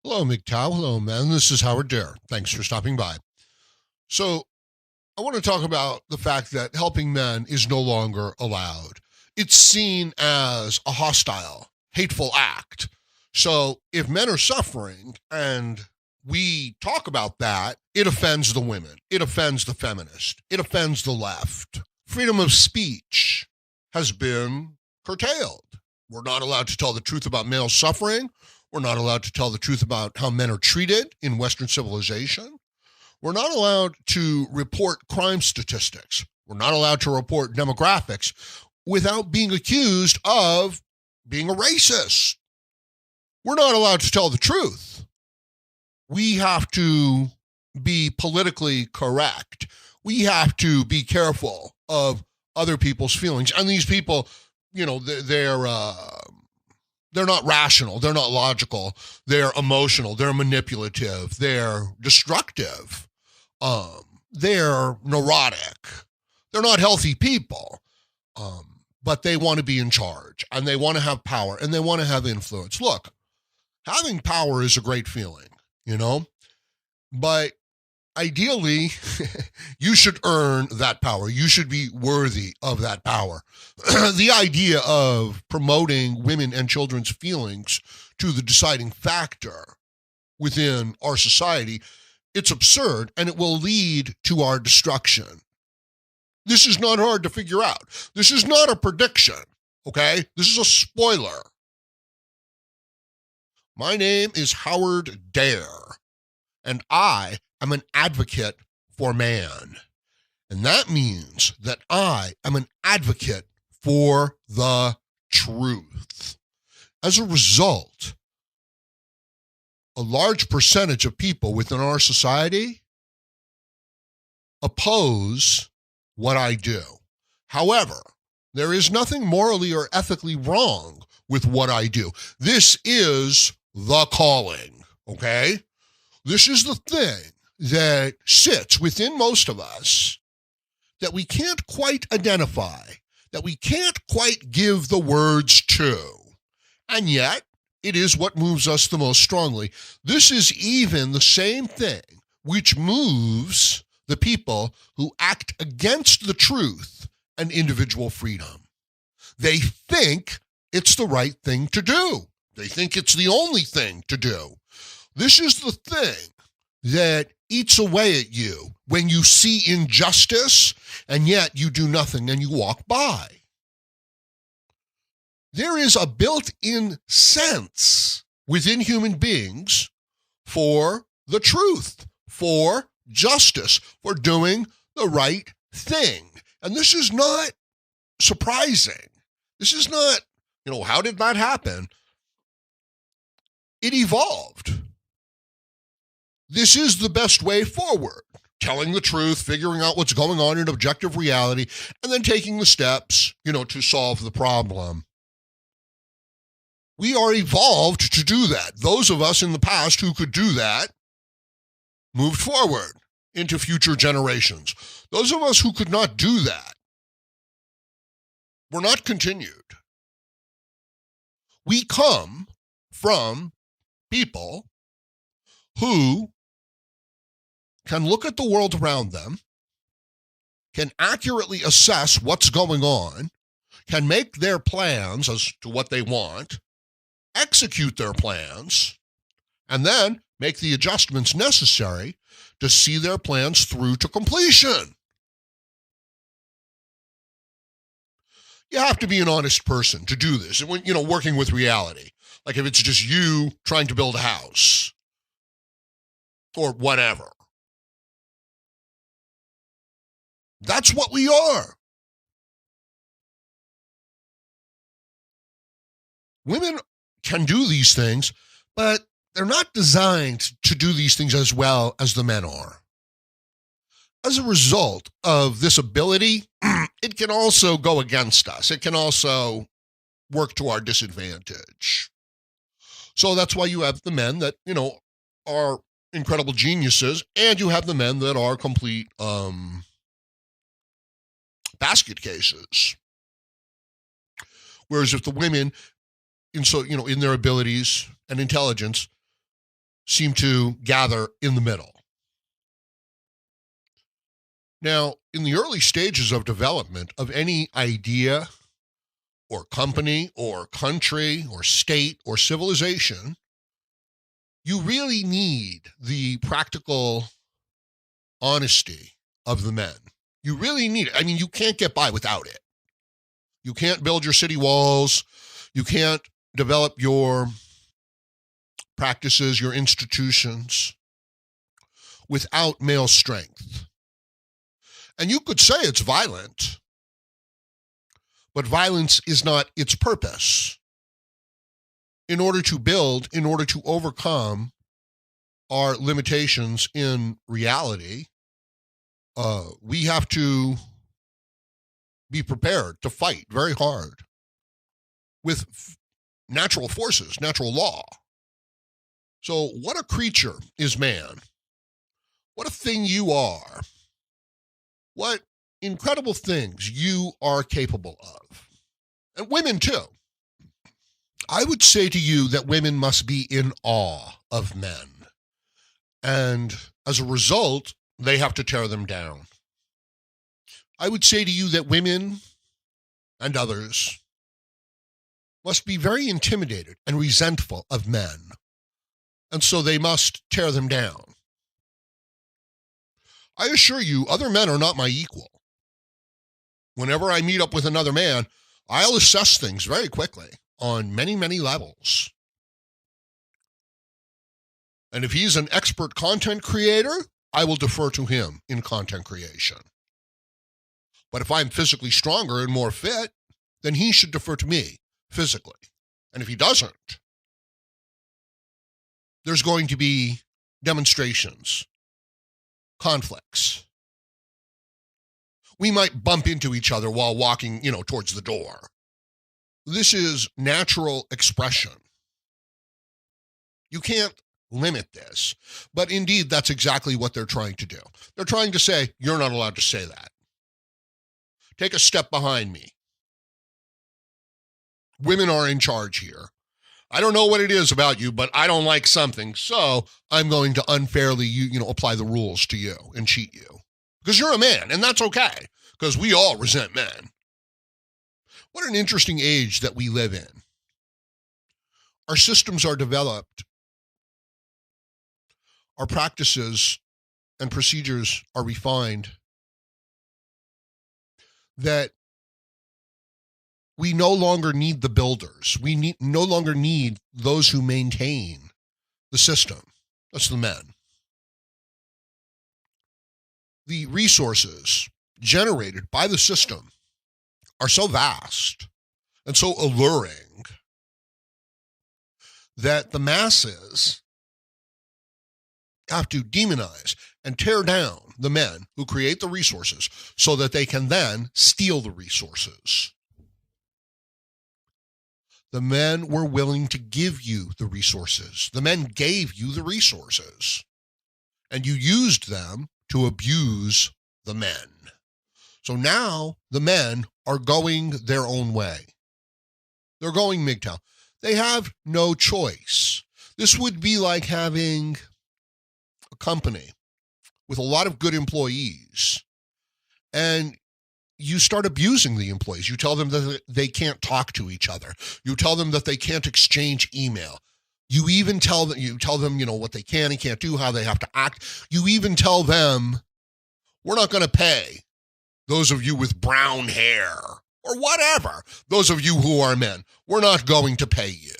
Hello, MGTOW. Hello, man. This is Howard Dare. Thanks for stopping by. So, I want to talk about the fact that helping men is no longer allowed. It's seen as a hostile, hateful act. So, if men are suffering and we talk about that, it offends the women, it offends the feminist, it offends the left. Freedom of speech has been curtailed. We're not allowed to tell the truth about male suffering. We're not allowed to tell the truth about how men are treated in Western civilization. We're not allowed to report crime statistics. We're not allowed to report demographics without being accused of being a racist. We're not allowed to tell the truth. We have to be politically correct. We have to be careful of other people's feelings. And these people, they're not rational. They're not logical. They're emotional. They're manipulative. They're destructive. They're neurotic. They're not healthy people. But they want to be in charge, and they want to have power, and they want to have influence. Look, having power is a great feeling, but ideally, you should earn that power. You should be worthy of that power. The idea of promoting women and children's feelings to the deciding factor within our society, it's absurd, and it will lead to our destruction. This is not hard to figure out. This is not a prediction, okay? This is a spoiler. My name is Howard Dare, and I am an advocate for man. And that means that I am an advocate for the truth. As a result, a large percentage of people within our society oppose what I do. However, there is nothing morally or ethically wrong with what I do. This is the calling, okay? This is the thing that sits within most of us that we can't quite identify, that we can't quite give the words to. And yet, it is what moves us the most strongly. This is even the same thing which moves the people who act against the truth and individual freedom. They think it's the right thing to do. They think it's the only thing to do. This is the thing that eats away at you when you see injustice and yet you do nothing and you walk by. There is a built-in sense within human beings for the truth, for justice, for doing the right thing. And this is not surprising. This is not, how did that happen? It evolved. This is the best way forward. Telling the truth, figuring out what's going on in objective reality, and then taking the steps, to solve the problem. We are evolved to do that. Those of us in the past who could do that moved forward into future generations. Those of us who could not do that were not continued. We come from people who can look at the world around them, can accurately assess what's going on, can make their plans as to what they want, execute their plans, and then make the adjustments necessary to see their plans through to completion. You have to be an honest person to do this. When, working with reality, like if it's just you trying to build a house or whatever. That's what we are. Women can do these things, but they're not designed to do these things as well as the men are. As a result of this ability, it can also go against us. It can also work to our disadvantage. So that's why you have the men that, are incredible geniuses, and you have the men that are complete basket cases. Whereas if the women, in their abilities and intelligence, seem to gather in the middle. Now, in the early stages of development of any idea or company or country or state or civilization, you really need the practical honesty of the men. You really need it. I mean, you can't get by without it. You can't build your city walls. You can't develop your practices, your institutions without male strength. And you could say it's violent, but violence is not its purpose. In order to build, in order to overcome our limitations in reality, we have to be prepared to fight very hard with natural forces, natural law. So what a creature is man. What a thing you are. What incredible things you are capable of. And women too. I would say to you that women must be in awe of men. And as a result, they have to tear them down. I would say to you that women and others must be very intimidated and resentful of men. And so they must tear them down. I assure you, other men are not my equal. Whenever I meet up with another man, I'll assess things very quickly on many, many levels. And if he's an expert content creator, I will defer to him in content creation. But if I'm physically stronger and more fit, then he should defer to me physically. And if he doesn't, there's going to be demonstrations, conflicts. We might bump into each other while walking, towards the door. This is natural expression. You can't limit this. But indeed, that's exactly what they're trying to do. They're trying to say, you're not allowed to say that. Take a step behind me. Women are in charge here. I don't know what it is about you, but I don't like something, so I'm going to unfairly, apply the rules to you and cheat you. Because you're a man, and that's okay, because we all resent men. What an interesting age that we live in. Our systems are developed. Our practices and procedures are refined. That we no longer need the builders. We no longer need those who maintain the system. That's the men. The resources generated by the system are so vast and so alluring that the masses have to demonize and tear down the men who create the resources so that they can then steal the resources. The men were willing to give you the resources. The men gave you the resources, and you used them to abuse the men. So now the men are going their own way. They're going MGTOW. They have no choice. This would be like having a company with a lot of good employees, and you start abusing the employees. You tell them that they can't talk to each other. You tell them that they can't exchange email. You even tell them, what they can and can't do, how they have to act. You even tell them, we're not going to pay those of you with brown hair or whatever. Those of you who are men, we're not going to pay you.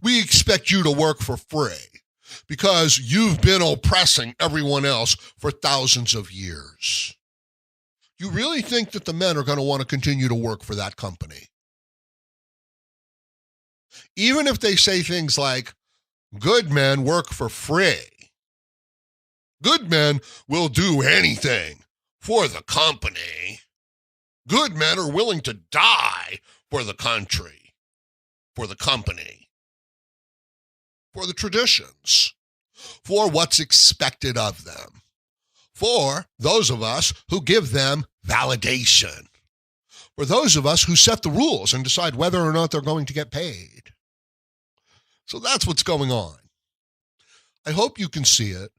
We expect you to work for free because you've been oppressing everyone else for thousands of years. You really think that the men are going to want to continue to work for that company? Even if they say things like, good men work for free. Good men will do anything for the company. Good men are willing to die for the country, for the company, for the traditions, for what's expected of them, for those of us who give them validation, for those of us who set the rules and decide whether or not they're going to get paid. So that's what's going on. I hope you can see it.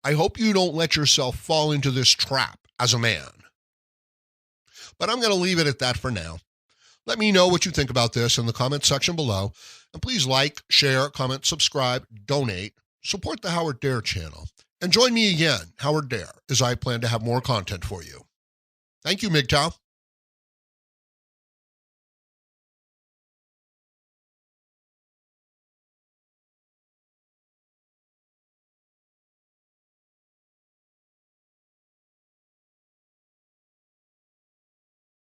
I hope you don't let yourself fall into this trap as a man. But I'm going to leave it at that for now. Let me know what you think about this in the comment section below. And please like, share, comment, subscribe, donate, support the Howard Dare channel. And join me again, Howard Dare, as I plan to have more content for you. Thank you, MGTOW.